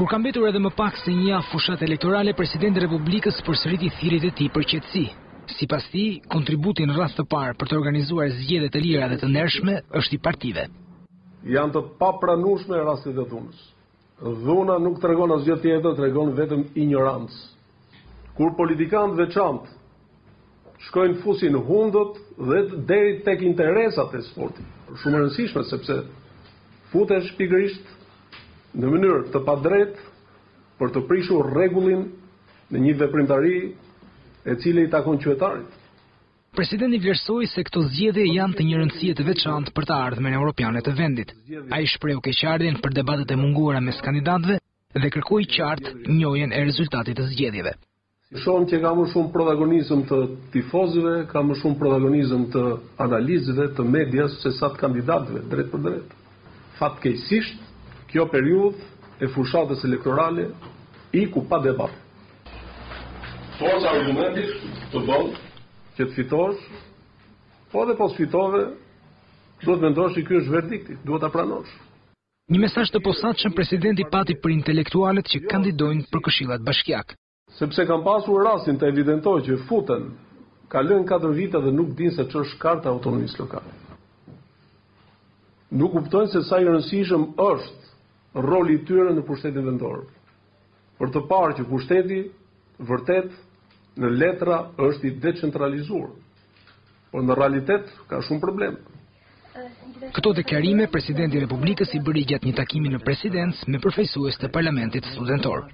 Kur ka mbetur edhe më pak se një javë fushat elektorale, presidenti i Republikës përsëriti thirrjet e tij për qetësi. Sipas tij, kontributi në rast të parë për të organizuar zgjedhje të lira dhe të ndershme është i partive. Janë të papranueshme rastet e dhunës. Dhuna nuk tregon asgjë tjetër, tregon vetëm ignorancë. Kur politikanët veçantë shkojnë fusin hundët dhe deri tek interesat e sportit. Shumë e rëndësishme sepse futesh pikërisht në mënyrë të padrejtë për të prishur rregullin në një veprimtari e cila i takon qytetarit. Presidenti vlerësoi se këto zgjedhje janë të një rëndësie të veçantë për të ardhmen europiane të vendit. Ai shprehu keqardhjen për debatet e munguara mes kandidatëve dhe kërkoi qartë njohjen e rezultatit të zgjedhjeve. Shohim që ka më shumë protagonizëm të tifozëve, ka më shumë protagonizëm të analistëve, të medias, se sa të kandidatëve, drejt për drejt. Fatkeqësisht, kjo periudhë e fushatës elektorale iku pa debat. Forca argumentit të bën që të fitosh, po dhe pas fitove, duhet mendosh që ky është verdikti, duhet ta pranosh. Një mesazh të posaçëm presidenti pati për intelektualët që kandidojnë për këshillat bashkiake. Sepse kam pasur rastin të evidentoj që futen, ka lënë 4 vite dhe nuk dinë se ç'është karta e autonomisë lokale. Nuk kuptojnë se sa i rëndësishëm është roli i tyre në pushtetin vendor. Për të parë që pushteti vërtet në letra është i decentralizuar, por në realitet ka shumë probleme. Këto deklarime presidenti i Republikës i bëri gjatë një takimi në presidencë me përfaqësues të Parlamentit Studentor.